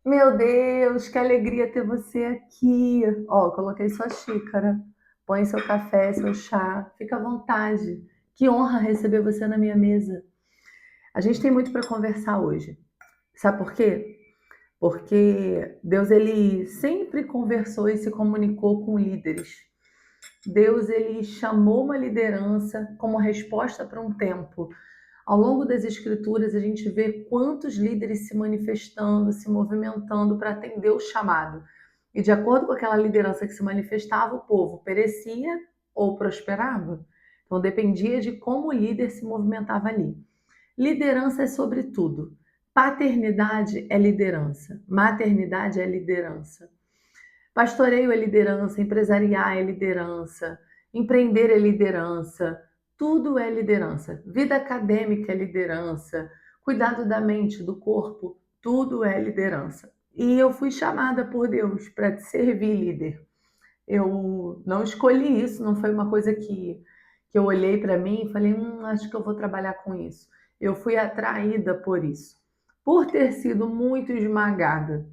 Meu Deus, que alegria ter você aqui. Ó, coloquei sua xícara. Põe seu café, seu chá. Fica à vontade. Que honra receber você na minha mesa. A gente tem muito para conversar hoje. Sabe por quê? Porque Deus ele sempre conversou e se comunicou com líderes. Deus ele chamou uma liderança como resposta para um tempo. Ao longo das escrituras, a gente vê quantos líderes se manifestando, se movimentando para atender o chamado. E de acordo com aquela liderança que se manifestava, o povo perecia ou prosperava. Então dependia de como o líder se movimentava ali. Liderança é sobre tudo. Paternidade é liderança. Maternidade é liderança. Pastoreio é liderança, empresariar é liderança, empreender é liderança, tudo é liderança. Vida acadêmica é liderança, cuidado da mente, do corpo, tudo é liderança. E eu fui chamada por Deus para te servir, líder. Eu não escolhi isso, não foi uma coisa que eu olhei para mim e falei, acho que eu vou trabalhar com isso. Eu fui atraída por isso. Por ter sido muito esmagada,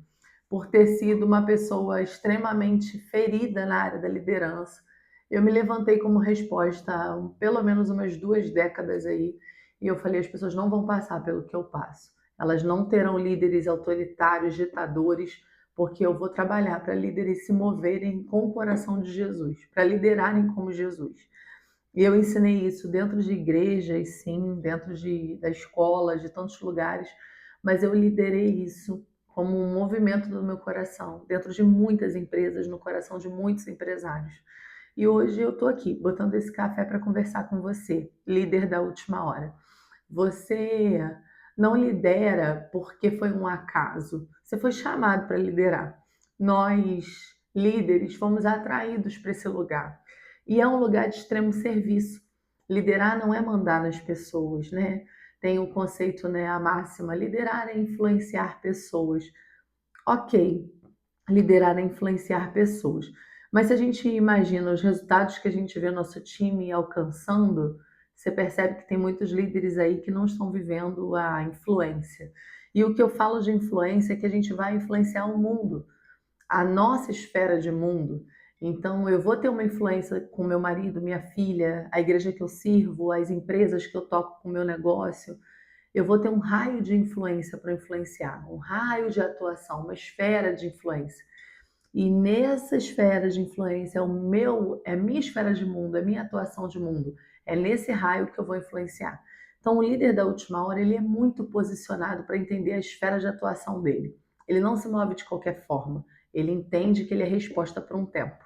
por ter sido uma pessoa extremamente ferida na área da liderança, eu me levantei como resposta há pelo menos umas 2 décadas aí, e eu falei, as pessoas não vão passar pelo que eu passo. Elas não terão líderes autoritários, ditadores, porque eu vou trabalhar para líderes se moverem com o coração de Jesus, para liderarem como Jesus. E eu ensinei isso dentro de igrejas, sim, da escola, de tantos lugares, mas eu liderei isso como um movimento do meu coração, dentro de muitas empresas, no coração de muitos empresários. E hoje eu estou aqui, botando esse café para conversar com você, líder da última hora. Você não lidera porque foi um acaso. Você foi chamado para liderar. Nós, líderes, fomos atraídos para esse lugar. E é um lugar de extremo serviço. Liderar não é mandar nas pessoas, né? Tem o conceito, né, a máxima, liderar é influenciar pessoas. Ok, liderar é influenciar pessoas. Mas se a gente imagina os resultados que a gente vê nosso time alcançando, você percebe que tem muitos líderes aí que não estão vivendo a influência. E o que eu falo de influência é que a gente vai influenciar o mundo, a nossa esfera de mundo. Então, eu vou ter uma influência com meu marido, minha filha, a igreja que eu sirvo, as empresas que eu toco com o meu negócio. Eu vou ter um raio de influência para influenciar, um raio de atuação, uma esfera de influência. E nessa esfera de influência, é a minha esfera de mundo, é a minha atuação de mundo. É nesse raio que eu vou influenciar. Então, o líder da última hora, ele é muito posicionado para entender a esfera de atuação dele. Ele não se move de qualquer forma. Ele entende que ele é resposta para um tempo.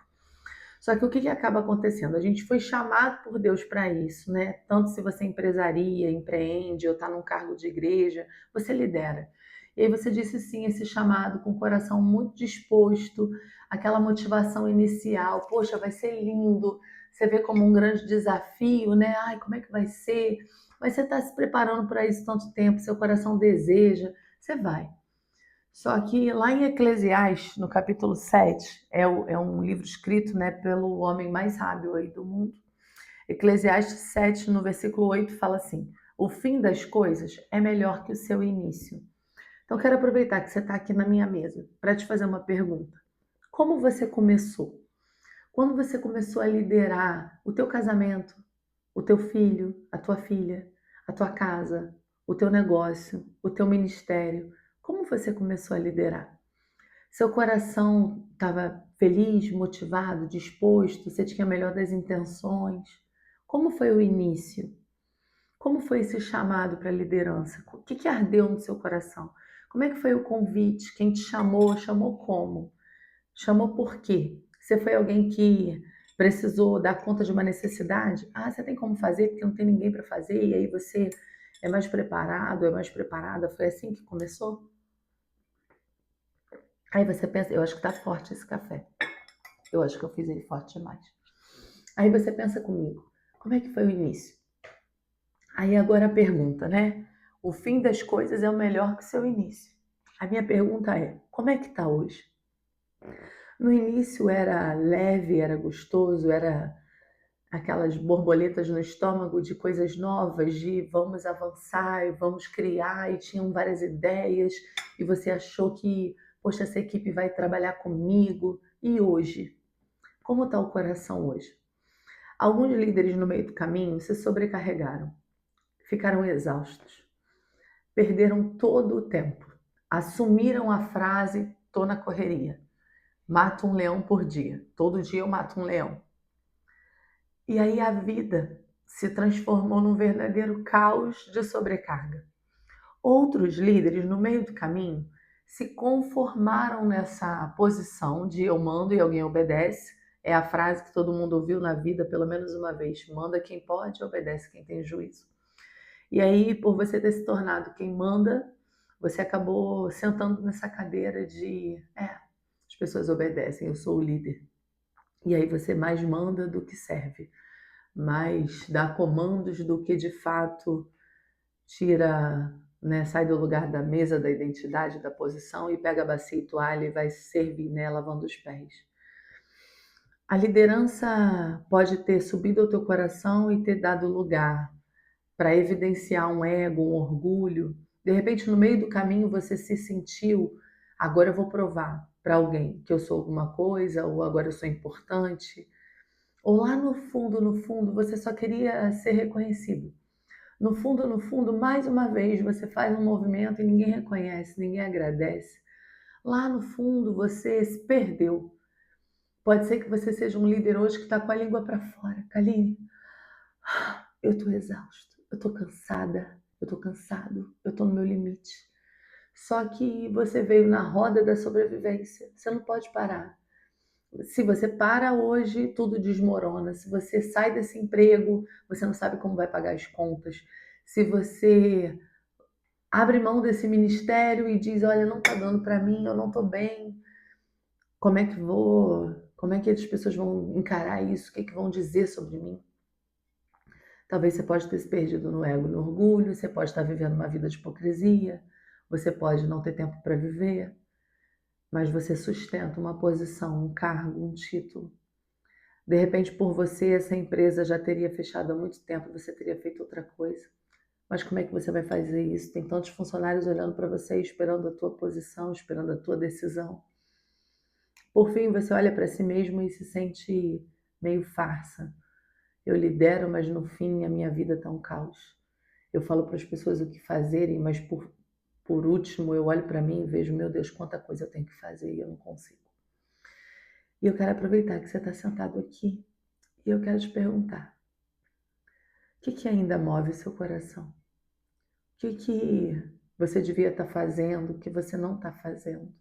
Só que o que acaba acontecendo? A gente foi chamado por Deus para isso, né? Tanto se você empresaria, empreende, ou está num cargo de igreja, você lidera. E aí você disse sim, esse chamado com o coração muito disposto, aquela motivação inicial, poxa, vai ser lindo, você vê como um grande desafio, né? Ai, como é que vai ser? Mas você está se preparando para isso tanto tempo, seu coração deseja, você vai. Só que lá em Eclesiastes, no capítulo 7, é um livro escrito, né, pelo homem mais sábio aí do mundo. Eclesiastes 7, no versículo 8, fala assim: o fim das coisas é melhor que o seu início. Então, quero aproveitar que você está aqui na minha mesa para te fazer uma pergunta. Como você começou? Quando você começou a liderar o teu casamento, o teu filho, a tua filha, a tua casa, o teu negócio, o teu ministério, como você começou a liderar? Seu coração estava feliz, motivado, disposto? Você tinha a melhor das intenções? Como foi o início? Como foi esse chamado para a liderança? O que ardeu no seu coração? Como é que foi o convite? Quem te chamou? Chamou como? Chamou por quê? Você foi alguém que precisou dar conta de uma necessidade? Ah, você tem como fazer porque não tem ninguém para fazer e aí você é mais preparado, é mais preparada? Foi assim que começou? Aí você pensa, eu acho que tá forte esse café. Eu acho que eu fiz ele forte demais. Aí você pensa comigo, como é que foi o início? Aí agora a pergunta, né? O fim das coisas é o melhor que o seu início. A minha pergunta é, como é que tá hoje? No início era leve, era gostoso, era aquelas borboletas no estômago de coisas novas, de vamos avançar, vamos criar, e tinham várias ideias, e você achou que Poxa, essa equipe vai trabalhar comigo. E hoje? Como está o coração hoje? Alguns líderes no meio do caminho se sobrecarregaram, ficaram exaustos, perderam todo o tempo, assumiram a frase "tô na correria", mato um leão por dia, todo dia eu mato um leão. E aí a vida se transformou num verdadeiro caos de sobrecarga. Outros líderes, no meio do caminho, se conformaram nessa posição de eu mando e alguém obedece. É a frase que todo mundo ouviu na vida pelo menos uma vez: manda quem pode, obedece quem tem juízo. E aí, por você ter se tornado quem manda, você acabou sentando nessa cadeira de as pessoas obedecem, eu sou o líder. E aí você mais manda do que serve, mais dá comandos do que de fato tira, né, sai do lugar da mesa, da identidade, da posição e pega a bacia e toalha e vai servir, né, lavando os pés. A liderança pode ter subido ao teu coração e ter dado lugar para evidenciar um ego, um orgulho. De repente, no meio do caminho, você se sentiu, agora eu vou provar para alguém que eu sou alguma coisa, ou agora eu sou importante. Ou lá no fundo, você só queria ser reconhecido. No fundo, mais uma vez, você faz um movimento e ninguém reconhece, ninguém agradece. Lá no fundo, você se perdeu. Pode ser que você seja um líder hoje que está com a língua para fora. Kaline, eu estou exausto, eu estou cansada, eu estou cansado, eu estou no meu limite. Só que você veio na roda da sobrevivência, você não pode parar. Se você para hoje, tudo desmorona. Se você sai desse emprego, você não sabe como vai pagar as contas. Se você abre mão desse ministério e diz, olha, não está dando para mim, eu não estou bem, como é que vou, como é que as pessoas vão encarar isso, o que é que vão dizer sobre mim? Talvez você pode ter se perdido no ego, no orgulho, você pode estar vivendo uma vida de hipocrisia, você pode não ter tempo para viver, mas você sustenta uma posição, um cargo, um título. De repente, por você, essa empresa já teria fechado há muito tempo, você teria feito outra coisa. Mas como é que você vai fazer isso? Tem tantos funcionários olhando para você, esperando a tua posição, esperando a tua decisão. Por fim, você olha para si mesmo e se sente meio farsa. Eu lidero, mas no fim a minha vida está um caos. Eu falo para as pessoas o que fazerem, mas por último eu olho para mim e vejo, meu Deus, quanta coisa eu tenho que fazer e eu não consigo. E eu quero aproveitar que você está sentado aqui e eu quero te perguntar, o que ainda move o seu coração? O que você devia estar fazendo, que você não está fazendo?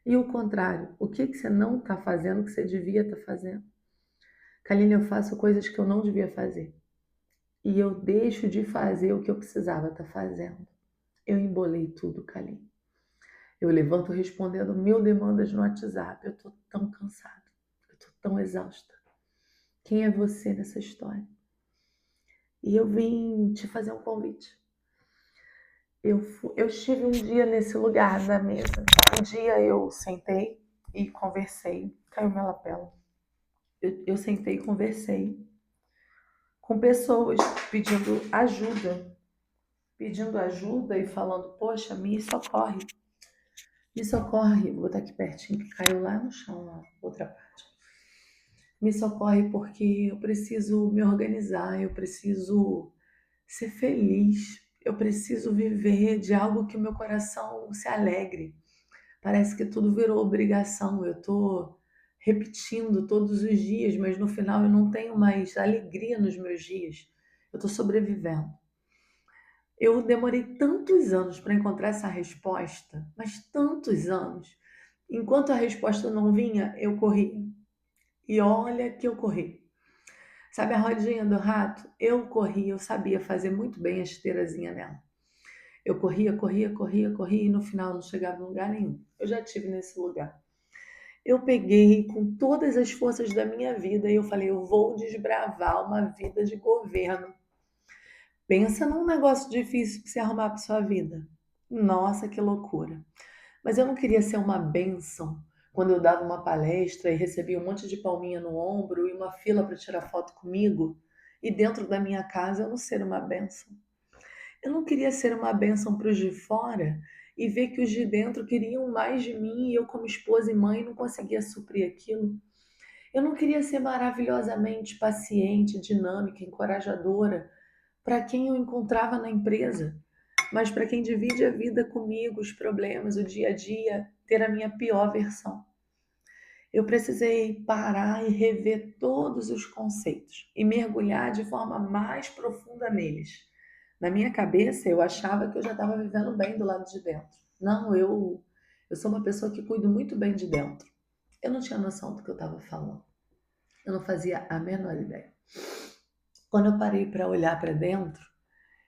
E o contrário, o que você não está fazendo que você devia estar fazendo? Kaline, eu faço coisas que eu não devia fazer. E eu deixo de fazer o que eu precisava estar fazendo. Eu embolei tudo, Kaline. Eu levanto respondendo 1000 demandas no WhatsApp. Eu tô tão cansada. Eu tô tão exausta. Quem é você nessa história? E eu vim te fazer um convite. Eu estive um dia nesse lugar na mesa. Um dia eu sentei e conversei. Caiu minha lapela. Eu sentei e conversei com pessoas pedindo ajuda e falando, poxa, me socorre, vou botar aqui pertinho que caiu lá no chão, na outra parte. Me socorre porque eu preciso me organizar, eu preciso ser feliz, eu preciso viver de algo que o meu coração se alegre. Parece que tudo virou obrigação, eu tô repetindo todos os dias, mas no final eu não tenho mais alegria nos meus dias. Eu tô sobrevivendo. Eu demorei tantos anos para encontrar essa resposta, mas tantos anos. Enquanto a resposta não vinha, eu corria. E olha que eu corri. Sabe a rodinha do rato? Eu corria, eu sabia fazer muito bem a esteirazinha nela. Eu corria e no final não chegava em lugar nenhum. Eu já estive nesse lugar. Eu peguei com todas as forças da minha vida e eu falei, eu vou desbravar uma vida de governo. Pensa num negócio difícil para você arrumar para sua vida. Nossa, que loucura. Mas eu não queria ser uma bênção quando eu dava uma palestra e recebia um monte de palminha no ombro e uma fila para tirar foto comigo, e dentro da minha casa eu não ser uma bênção. Eu não queria ser uma bênção para os de fora e ver que os de dentro queriam mais de mim e eu, como esposa e mãe, não conseguia suprir aquilo. Eu não queria ser maravilhosamente paciente, dinâmica, encorajadora para quem eu encontrava na empresa, mas para quem divide a vida comigo, os problemas, o dia a dia, ter a minha pior versão. Eu precisei parar e rever todos os conceitos e mergulhar de forma mais profunda neles. Na minha cabeça, eu achava que eu já estava vivendo bem do lado de dentro. Não, eu sou uma pessoa que cuido muito bem de dentro. Eu não tinha noção do que eu estava falando. Eu não fazia a menor ideia. Quando eu parei para olhar para dentro,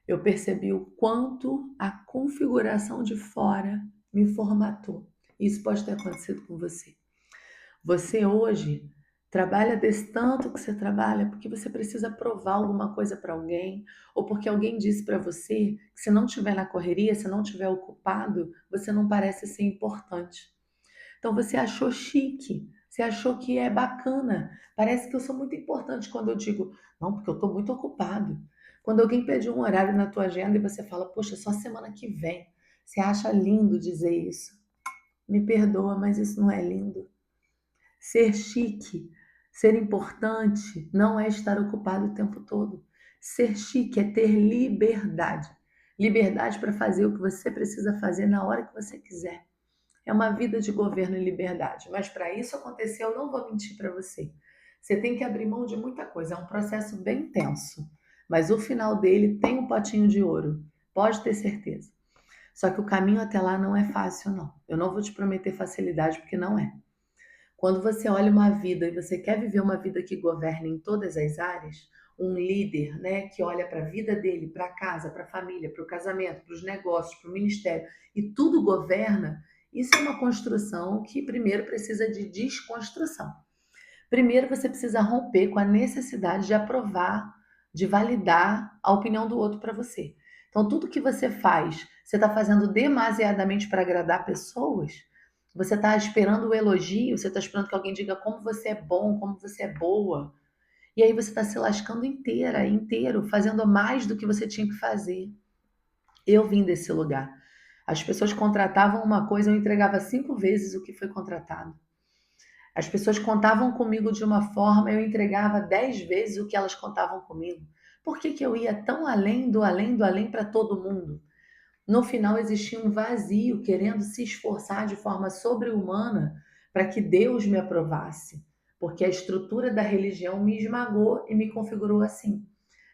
eu percebi o quanto a configuração de fora me formatou. Isso pode ter acontecido com você. Você hoje trabalha desse tanto que você trabalha porque você precisa provar alguma coisa para alguém, ou porque alguém disse para você que se não estiver na correria, se não estiver ocupado, você não parece ser importante. Então você achou chique, você achou que é bacana. Parece que eu sou muito importante quando eu digo, não, porque eu estou muito ocupado. Quando alguém pede um horário na tua agenda e você fala, poxa, só semana que vem. Você acha lindo dizer isso. Me perdoa, mas isso não é lindo. Ser chique, ser importante, não é estar ocupado o tempo todo. Ser chique é ter liberdade. Liberdade para fazer o que você precisa fazer na hora que você quiser. É uma vida de governo e liberdade. Mas para isso acontecer, eu não vou mentir para você. Você tem que abrir mão de muita coisa. É um processo bem tenso. Mas o final dele tem um potinho de ouro. Pode ter certeza. Só que o caminho até lá não é fácil, não. Eu não vou te prometer facilidade, porque não é. Quando você olha uma vida e você quer viver uma vida que governe em todas as áreas, um líder, né, que olha para a vida dele, para a casa, para a família, para o casamento, para os negócios, para o ministério, e tudo governa, isso é uma construção que primeiro precisa de desconstrução. Primeiro você precisa romper com a necessidade de aprovar, de validar a opinião do outro para você. Então, tudo que você faz, você está fazendo demasiadamente para agradar pessoas? Você está esperando o elogio, você está esperando que alguém diga como você é bom, como você é boa. E aí você está se lascando inteiro, fazendo mais do que você tinha que fazer. Eu vim desse lugar. As pessoas contratavam uma coisa, eu entregava 5 vezes o que foi contratado. As pessoas contavam comigo de uma forma, eu entregava 10 vezes o que elas contavam comigo. Por que que eu ia tão além do além do além para todo mundo? No final existia um vazio, querendo se esforçar de forma sobre-humana para que Deus me aprovasse, porque a estrutura da religião me esmagou e me configurou assim.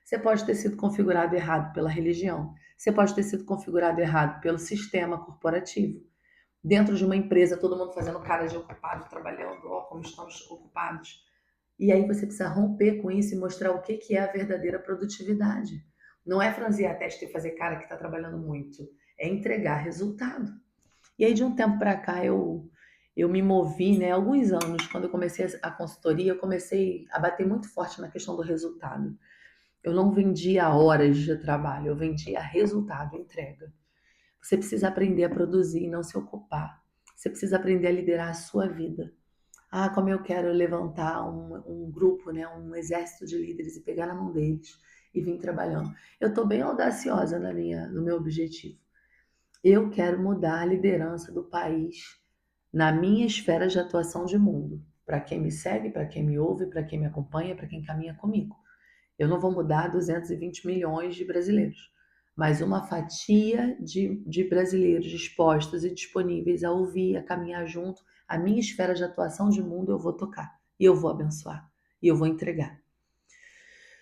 Você pode ter sido configurado errado pela religião, você pode ter sido configurado errado pelo sistema corporativo. Dentro de uma empresa, todo mundo fazendo cara de ocupado, trabalhando, ó, como estamos ocupados. E aí você precisa romper com isso e mostrar o que que é a verdadeira produtividade. Não é franzir a testa e fazer cara que está trabalhando muito, é entregar resultado. E aí de um tempo para cá eu me movi, né? Alguns anos, quando eu comecei a consultoria, eu comecei a bater muito forte na questão do resultado. Eu não vendia horas de trabalho, eu vendia resultado, entrega. Você precisa aprender a produzir e não se ocupar. Você precisa aprender a liderar a sua vida. Ah, como eu quero levantar um grupo, né, um exército de líderes e pegar na mão deles e vir trabalhando. Eu estou bem audaciosa no meu objetivo. Eu quero mudar a liderança do país na minha esfera de atuação de mundo. Para quem me segue, para quem me ouve, para quem me acompanha, para quem caminha comigo. Eu não vou mudar 220 milhões de brasileiros, mas uma fatia de brasileiros dispostos e disponíveis a ouvir, a caminhar junto, a minha esfera de atuação de mundo eu vou tocar, e eu vou abençoar, e eu vou entregar.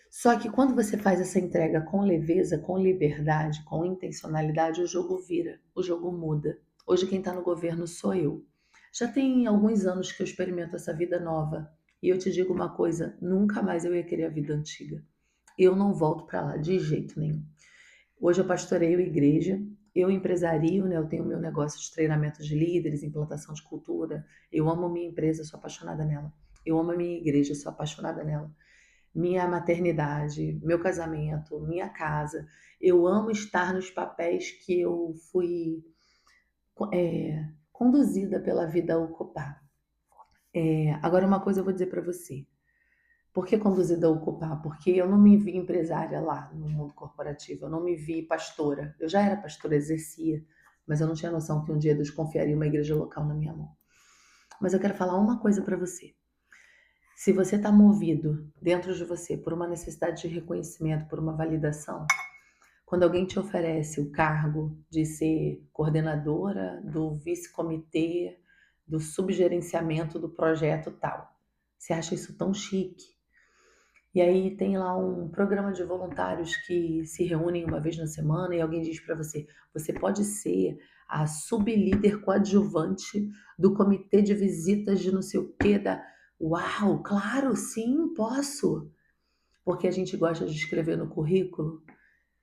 Só que quando você faz essa entrega com leveza, com liberdade, com intencionalidade, o jogo vira, o jogo muda. Hoje quem está no governo sou eu. Já tem alguns anos que eu experimento essa vida nova. E eu te digo uma coisa, nunca mais eu ia querer a vida antiga. Eu não volto para lá de jeito nenhum. Hoje eu pastoreio igreja, eu empresario, né? Eu tenho meu negócio de treinamento de líderes, implantação de cultura. Eu amo minha empresa, sou apaixonada nela. Eu amo a minha igreja, sou apaixonada nela. Minha maternidade, meu casamento, minha casa. Eu amo estar nos papéis que eu fui conduzida pela vida a ocupar. Agora, uma coisa eu vou dizer para você. Por que conduzida a ocupar? Porque eu não me vi empresária lá no mundo corporativo, eu não me vi pastora. Eu já era pastora, exercia, mas eu não tinha noção que um dia Deus confiaria uma igreja local na minha mão. Mas eu quero falar uma coisa para você. Se você está movido dentro de você por uma necessidade de reconhecimento, por uma validação, quando alguém te oferece o cargo de ser coordenadora do vice-comitê, do subgerenciamento do projeto tal, você acha isso tão chique? E aí tem lá um programa de voluntários que se reúnem uma vez na semana e alguém diz para você, você pode ser a sublíder coadjuvante do comitê de visitas de não sei o quê da... Uau, claro, sim, posso. Porque a gente gosta de escrever no currículo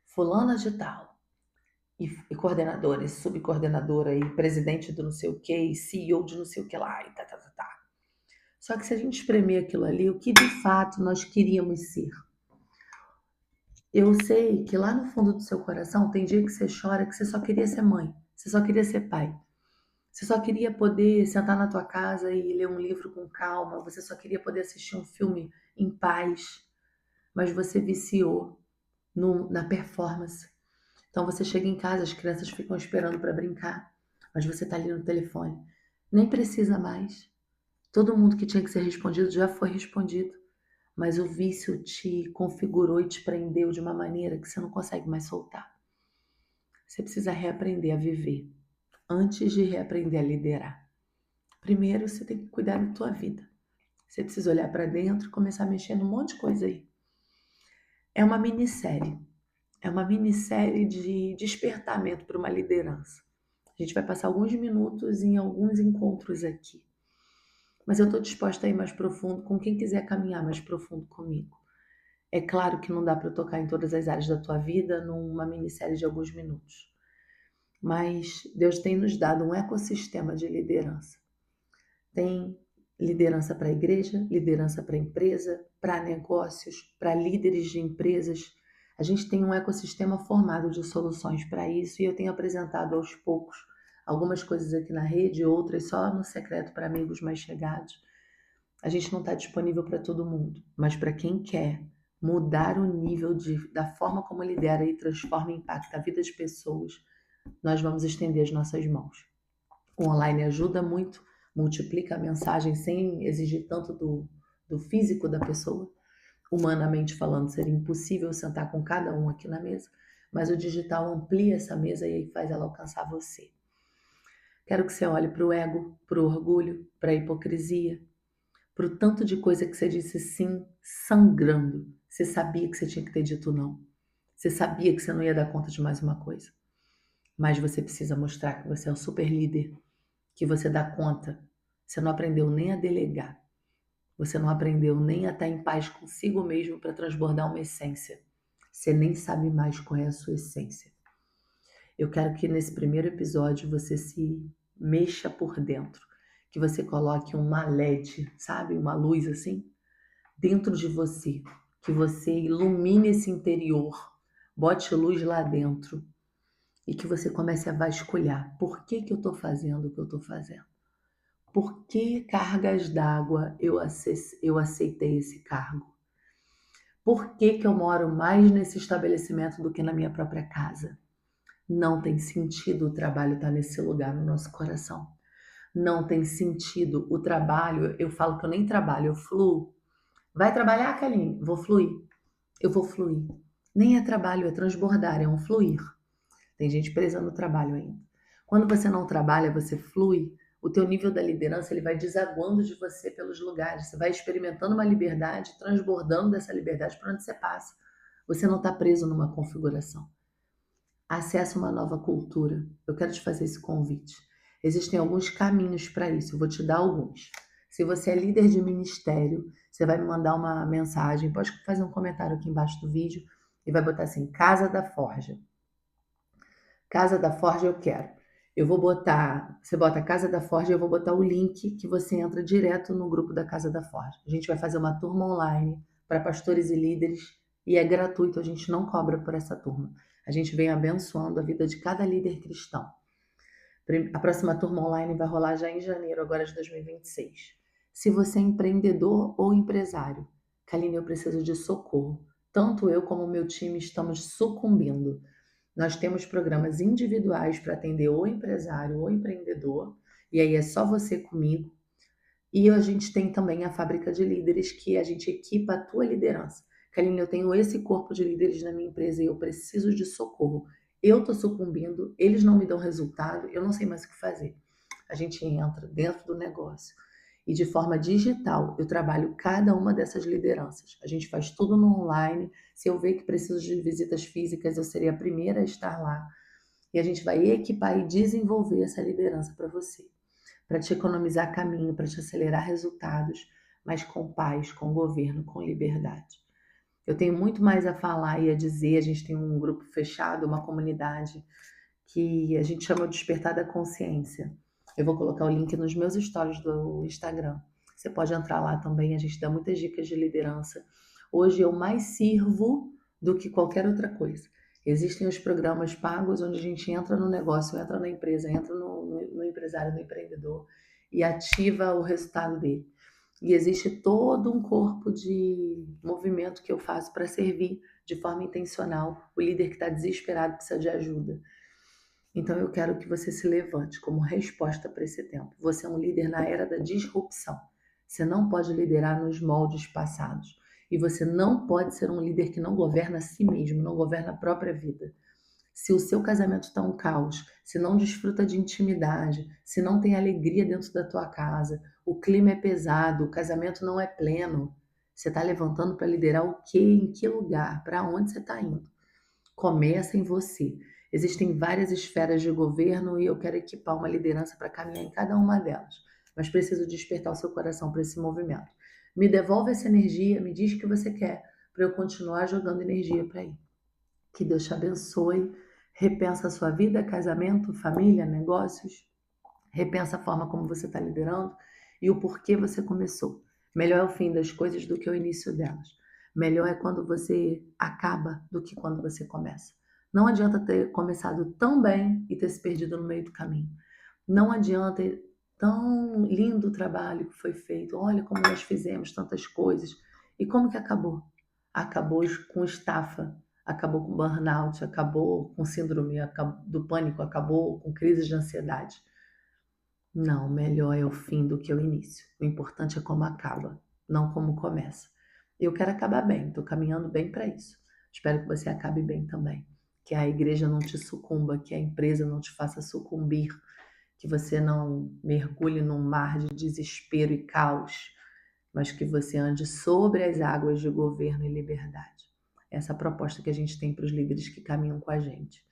fulana de tal, e coordenadora, e subcoordenadora, e presidente do não sei o quê, e CEO de não sei o que lá, e tá. Só que se a gente espremer aquilo ali, o que de fato nós queríamos ser? Eu sei que lá no fundo do seu coração tem dia que você chora que você só queria ser mãe, você só queria ser pai. Você só queria poder sentar na tua casa e ler um livro com calma, você só queria poder assistir um filme em paz, mas você viciou na performance. Então você chega em casa, as crianças ficam esperando para brincar, mas você está ali no telefone. Nem precisa mais. Todo mundo que tinha que ser respondido já foi respondido. Mas o vício te configurou e te prendeu de uma maneira que você não consegue mais soltar. Você precisa reaprender a viver antes de reaprender a liderar. Primeiro, você tem que cuidar da tua vida. Você precisa olhar para dentro e começar a mexer num monte de coisa aí. É uma minissérie. É uma minissérie de despertamento para uma liderança. A gente vai passar alguns minutos em alguns encontros aqui. Mas eu estou disposta a ir mais profundo com quem quiser caminhar mais profundo comigo. É claro que não dá para eu tocar em todas as áreas da tua vida numa minissérie de alguns minutos. Mas Deus tem nos dado um ecossistema de liderança. Tem liderança para a igreja, liderança para a empresa, para negócios, para líderes de empresas. A gente tem um ecossistema formado de soluções para isso e eu tenho apresentado aos poucos algumas coisas aqui na rede, outras só no secreto para amigos mais chegados. A gente não está disponível para todo mundo, mas para quem quer mudar o nível da forma como lidera e transforma e impacta a vida de pessoas, nós vamos estender as nossas mãos. O online ajuda muito, multiplica a mensagem sem exigir tanto do físico da pessoa. Humanamente falando, seria impossível sentar com cada um aqui na mesa, mas o digital amplia essa mesa e aí faz ela alcançar você. Quero que você olhe para o ego, para o orgulho, para a hipocrisia, para o tanto de coisa que você disse sim, sangrando. Você sabia que você tinha que ter dito não. Você sabia que você não ia dar conta de mais uma coisa. Mas você precisa mostrar que você é um super líder, que você dá conta. Você não aprendeu nem a delegar. Você não aprendeu nem a estar em paz consigo mesmo para transbordar uma essência. Você nem sabe mais qual é a sua essência. Eu quero que nesse primeiro episódio você se mexa por dentro. Que você coloque uma LED, sabe? Uma luz assim, dentro de você. Que você ilumine esse interior. Bote luz lá dentro. E que você comece a vasculhar. Por que eu estou fazendo o que eu estou fazendo? Por que cargas d'água eu aceitei esse cargo? Por que eu moro mais nesse estabelecimento do que na minha própria casa? Não tem sentido o trabalho estar nesse lugar no nosso coração. Não tem sentido o trabalho, eu falo que eu nem trabalho, eu fluo. Vai trabalhar, Kaline? Vou fluir. Eu vou fluir. Nem é trabalho, é transbordar, é um fluir. Tem gente presa no trabalho ainda. Quando você não trabalha, você flui, o teu nível da liderança ele vai desaguando de você pelos lugares. Você vai experimentando uma liberdade, transbordando dessa liberdade para onde você passa. Você não está preso numa configuração. Acesse uma nova cultura. Eu quero te fazer esse convite. Existem alguns caminhos para isso. Eu vou te dar alguns. Se você é líder de ministério, você vai me mandar uma mensagem, pode fazer um comentário aqui embaixo do vídeo e vai botar assim, Casa da Forja. Casa da Forja eu quero. Eu vou botar, você bota Casa da Forja, eu vou botar o link que você entra direto no grupo da Casa da Forja. A gente vai fazer uma turma online para pastores e líderes e é gratuito, a gente não cobra por essa turma. A gente vem abençoando a vida de cada líder cristão. A próxima turma online vai rolar já em janeiro, agora de 2026. Se você é empreendedor ou empresário, Kaline, eu preciso de socorro. Tanto eu como o meu time estamos sucumbindo. Nós temos programas individuais para atender o empresário ou empreendedor, e aí é só você comigo. E a gente tem também a fábrica de líderes, que a gente equipa a tua liderança. Karine, eu tenho esse corpo de líderes na minha empresa e eu preciso de socorro. Eu estou sucumbindo, eles não me dão resultado, eu não sei mais o que fazer. A gente entra dentro do negócio e de forma digital eu trabalho cada uma dessas lideranças. A gente faz tudo no online. Se eu ver que preciso de visitas físicas, eu serei a primeira a estar lá. E a gente vai equipar e desenvolver essa liderança para você, para te economizar caminho, para te acelerar resultados, mas com paz, com governo, com liberdade. Eu tenho muito mais a falar e a dizer. A gente tem um grupo fechado, uma comunidade que a gente chama de Despertar da Consciência. Eu vou colocar o link nos meus stories do Instagram. Você pode entrar lá também, a gente dá muitas dicas de liderança. Hoje eu mais sirvo do que qualquer outra coisa. Existem os programas pagos onde a gente entra no negócio, entra na empresa, entra no empresário, no empreendedor e ativa o resultado dele. E existe todo um corpo de movimento que eu faço para servir de forma intencional o líder que está desesperado, precisa de ajuda. Então eu quero que você se levante como resposta para esse tempo. Você é um líder na era da disrupção. Você não pode liderar nos moldes passados. E você não pode ser um líder que não governa a si mesmo, não governa a própria vida. Se o seu casamento está um caos, se não desfruta de intimidade, se não tem alegria dentro da tua casa, o clima é pesado, o casamento não é pleno, você está levantando para liderar o quê? Em que lugar? Para onde você está indo? Começa em você. Existem várias esferas de governo e eu quero equipar uma liderança para caminhar em cada uma delas. Mas preciso despertar o seu coração para esse movimento. Me devolve essa energia, me diz o que você quer, para eu continuar jogando energia para aí. Que Deus te abençoe. Repensa a sua vida, casamento, família, negócios. Repensa a forma como você está liderando e o porquê você começou. Melhor é o fim das coisas do que o início delas. Melhor é quando você acaba do que quando você começa. Não adianta ter começado tão bem e ter se perdido no meio do caminho. Não adianta tão lindo o trabalho que foi feito. Olha como nós fizemos tantas coisas. E como que acabou? Acabou com estafa, acabou com burnout, acabou com síndrome do pânico, acabou com crise de ansiedade. Não, melhor é o fim do que o início. O importante é como acaba, não como começa. Eu quero acabar bem, estou caminhando bem para isso. Espero que você acabe bem também. Que a igreja não te sucumba, que a empresa não te faça sucumbir, que você não mergulhe num mar de desespero e caos, mas que você ande sobre as águas de governo e liberdade. Essa é a proposta que a gente tem para os líderes que caminham com a gente.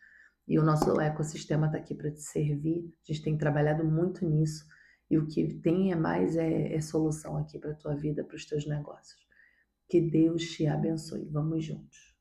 E o nosso ecossistema está aqui para te servir. A gente tem trabalhado muito nisso. E o que tem é solução aqui para a tua vida, para os teus negócios. Que Deus te abençoe. Vamos juntos.